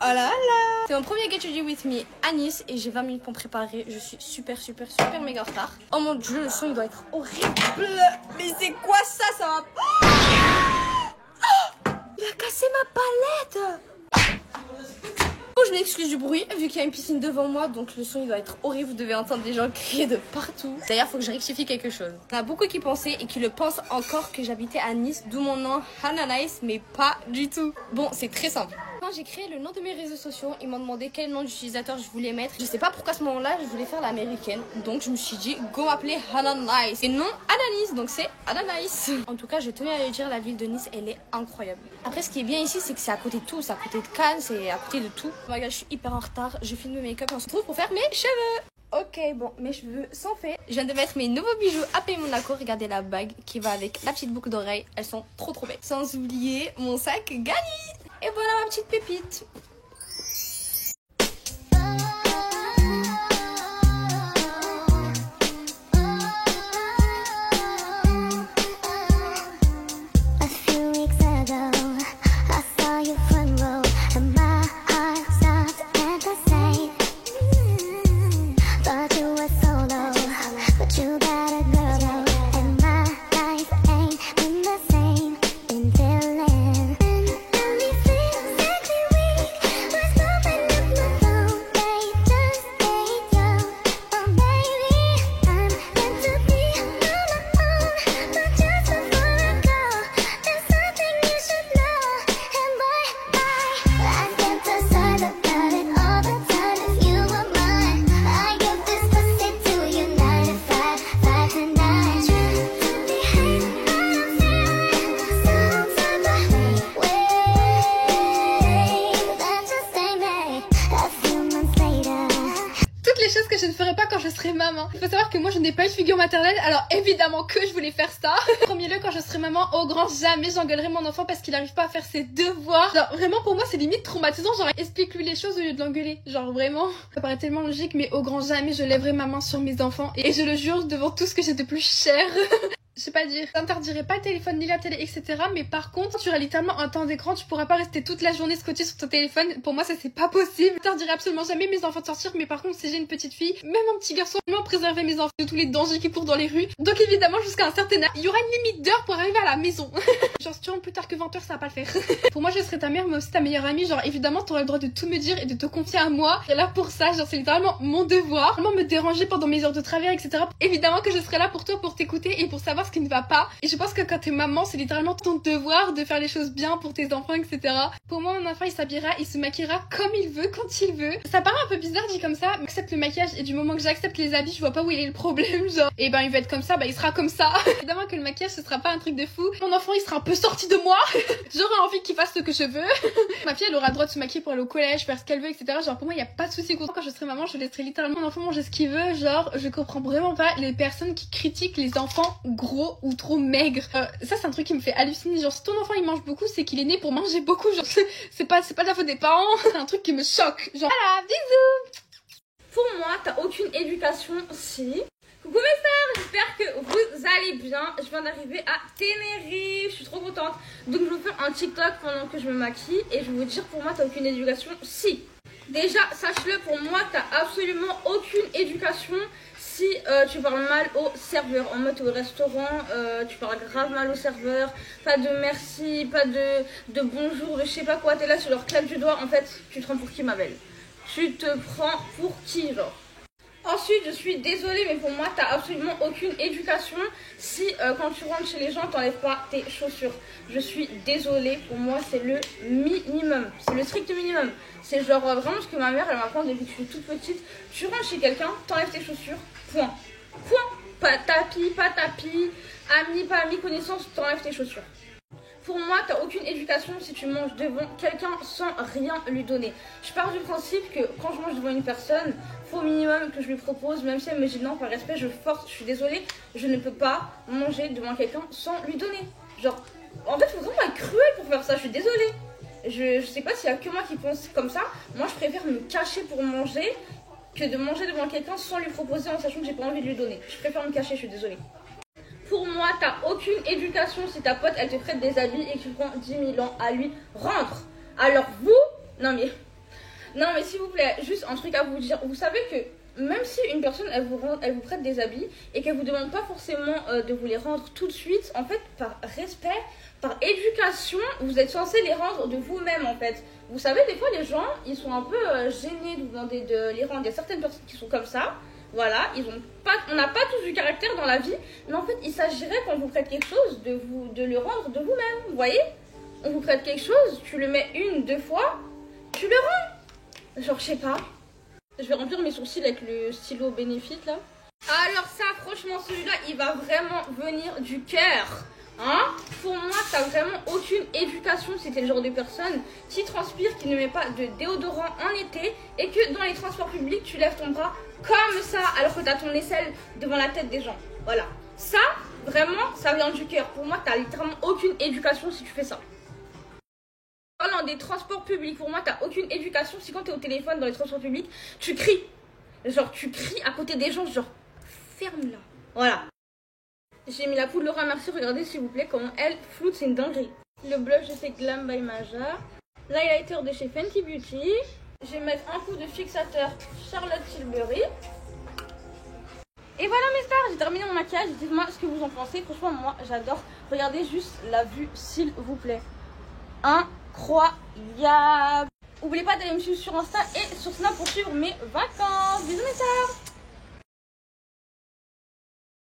Oh là là. C'est mon premier Get Ready With Me à Nice et j'ai 20 minutes pour me préparer. Je suis super méga en retard. Oh mon dieu, le son il doit être horrible. Mais c'est quoi ça? Ça va pas. Il a cassé ma palette. Bon, je m'excuse du bruit vu qu'il y a une piscine devant moi, donc le son il doit être horrible. Vous devez entendre des gens crier de partout. D'ailleurs, faut que je rectifie quelque chose. Il y en a beaucoup qui pensaient et qui le pensent encore que j'habitais à Nice, d'où mon nom Hannah Nice, mais pas du tout. Bon, c'est très simple. Quand j'ai créé le nom de mes réseaux sociaux, ils m'ont demandé quel nom d'utilisateur je voulais mettre. Je sais pas pourquoi à ce moment-là, je voulais faire l'américaine. Donc je me suis dit, go m'appeler Hannah Nice. Et non, Ananis, donc c'est Hannah Nice. En tout cas, je tenais à le dire, la ville de Nice, elle est incroyable. Après, ce qui est bien ici, c'est que c'est à côté de tout. C'est à côté de Cannes, c'est à côté de tout. Oh my god, je suis hyper en retard. Je filme mes make-up et on se retrouve pour faire mes cheveux. Ok, bon, mes cheveux sont faits. Je viens de mettre mes nouveaux bijoux à payer mon accord. Regardez la bague qui va avec la petite boucle d'oreille. Elles sont trop belles. Sans oublier mon sac Gani. Et voilà ma petite pépite. Que je ne ferai pas quand je serai maman. Il faut savoir que moi je n'ai pas eu de figure maternelle, alors évidemment que je voulais faire ça. Premier-le, quand je serai maman, au grand jamais j'engueulerai mon enfant parce qu'il n'arrive pas à faire ses devoirs. Genre vraiment pour moi c'est limite traumatisant, genre explique-lui les choses au lieu de l'engueuler. Genre vraiment, ça paraît tellement logique, mais au grand jamais je lèverai ma main sur mes enfants et je le jure devant tout ce que j'ai de plus cher. Je sais pas dire, j'interdirai pas le téléphone ni la télé, etc. Mais par contre, tu auras littéralement un temps d'écran, tu pourras pas rester toute la journée scotché sur ton téléphone. Pour moi, ça c'est pas possible. J'interdirai absolument jamais mes enfants de sortir, mais par contre, si j'ai une petite fille, même un petit garçon, vraiment préserver mes enfants de tous les dangers qui courent dans les rues. Donc évidemment, jusqu'à un certain âge, il y aura une limite d'heure pour arriver à la maison. Genre, si tu rentres plus tard que 20h, ça va pas le faire. Pour moi, je serai ta mère, mais aussi ta meilleure amie. Genre, évidemment, t'auras le droit de tout me dire et de te confier à moi. Et là, pour ça, genre, c'est littéralement mon devoir. Vraiment me déranger pendant mes heures de travail, etc. Évidemment que je serai là pour toi, pour t'écouter et pour savoir ce qui ne va pas. Et je pense que quand t'es maman, c'est littéralement ton devoir de faire les choses bien pour tes enfants, etc. Pour moi, mon enfant, il s'habillera, il se maquillera comme il veut, quand il veut. Ça paraît un peu bizarre dit comme ça, mais j'accepte le maquillage et du moment que j'accepte les habits, je vois pas où il est le problème, genre. Et ben, il va être comme ça, bah il sera comme ça. Évidemment que le maquillage, ce sera pas un truc de fou. Mon enfant, il sera un peu sorti de moi. J'aurai envie qu'il fasse ce que je veux. Ma fille, elle aura le droit de se maquiller pour aller au collège, faire ce qu'elle veut, etc. Genre, pour moi, il y a pas de souci. Quand je serai maman, je laisserai littéralement mon enfant manger ce qu'il veut. Genre, je comprends vraiment pas les personnes qui critiquent les enfants gros ou trop maigres. Ça c'est un truc qui me fait halluciner, genre si ton enfant il mange beaucoup c'est qu'il est né pour manger beaucoup, genre c'est pas de la faute des parents. C'est un truc qui me choque, genre voilà, bisous. Pour moi t'as aucune éducation si. Coucou mes frères, j'espère que vous allez bien. Je viens d'arriver à Tenerife, je suis trop contente. Donc je vais vous faire un TikTok pendant que je me maquille et je vais vous dire pour moi t'as aucune éducation si. Déjà sache-le, pour moi t'as absolument aucune éducation si tu parles mal au serveur. En mode au restaurant, tu parles grave mal au serveur. Pas de merci, pas de bonjour, de je sais pas quoi. T'es là, tu leur claques du doigt. En fait, tu te prends pour qui, ma belle? Tu te prends pour qui, genre? Ensuite, je suis désolée, mais pour moi, t'as absolument aucune éducation si quand tu rentres chez les gens, t'enlèves pas tes chaussures. Je suis désolée, pour moi, c'est le minimum. C'est le strict minimum. C'est genre vraiment ce que ma mère, elle m'apprend depuis que je suis toute petite. Tu rentres chez quelqu'un, t'enlèves tes chaussures, point. Point. Pas tapis, ami, pas ami, connaissance, t'enlèves tes chaussures. Pour moi, t'as aucune éducation si tu manges devant quelqu'un sans rien lui donner. Je pars du principe que quand je mange devant une personne, faut au minimum que je lui propose, même si elle me dit non, par respect, je force, je suis désolée, je ne peux pas manger devant quelqu'un sans lui donner. Genre, en fait, faut vraiment être cruel pour faire ça, je suis désolée. Je sais pas s'il y a que moi qui pense comme ça. Moi, je préfère me cacher pour manger que de manger devant quelqu'un sans lui proposer en sachant que j'ai pas envie de lui donner. Je préfère me cacher, je suis désolée. Pour moi, t'as aucune éducation si ta pote elle te prête des habits et que tu prends 10 000 ans à lui rendre. Alors vous, non mais Non, mais s'il vous plaît, juste un truc à vous dire. Vous savez que même si une personne, elle vous prête des habits et qu'elle vous demande pas forcément de vous les rendre tout de suite, en fait, par respect, par éducation, vous êtes censé les rendre de vous-même, en fait. Vous savez, des fois, les gens, ils sont un peu gênés de vous demander de les rendre. Il y a certaines personnes qui sont comme ça. Voilà, on n'a pas tous du caractère dans la vie, mais en fait, il s'agirait quand on vous prête quelque chose de le rendre de vous-même. Vous voyez, on vous prête quelque chose, tu le mets une, deux fois, tu le rends. Genre, je sais pas. Je vais remplir mes sourcils avec le stylo Benefit là. Alors ça, franchement, celui-là, il va vraiment venir du cœur. Hein? Pour moi, t'as vraiment aucune éducation si t'es le genre de personne qui transpire, qui ne met pas de déodorant en été et que dans les transports publics, tu lèves ton bras comme ça alors que t'as ton aisselle devant la tête des gens. Voilà. Ça, vraiment, ça vient du cœur. Pour moi, t'as littéralement aucune éducation si tu fais ça. Parlant des transports publics, pour moi, t'as aucune éducation si quand t'es au téléphone dans les transports publics, tu cries. Genre, tu cries à côté des gens, genre, ferme-la. Voilà. J'ai mis la poudre Laura Mercier, regardez s'il vous plaît comment elle floute, c'est une dinguerie. Le blush de chez Glam by Maja. L'highlighter de chez Fenty Beauty. Je vais mettre un coup de fixateur Charlotte Tilbury. Et voilà mes stars, j'ai terminé mon maquillage. Dites-moi ce que vous en pensez. Franchement, moi j'adore. Regardez juste la vue, s'il vous plaît. Incroyable. N'oubliez pas d'aller me suivre sur Insta et sur Snap pour suivre mes vacances. Bisous mes stars.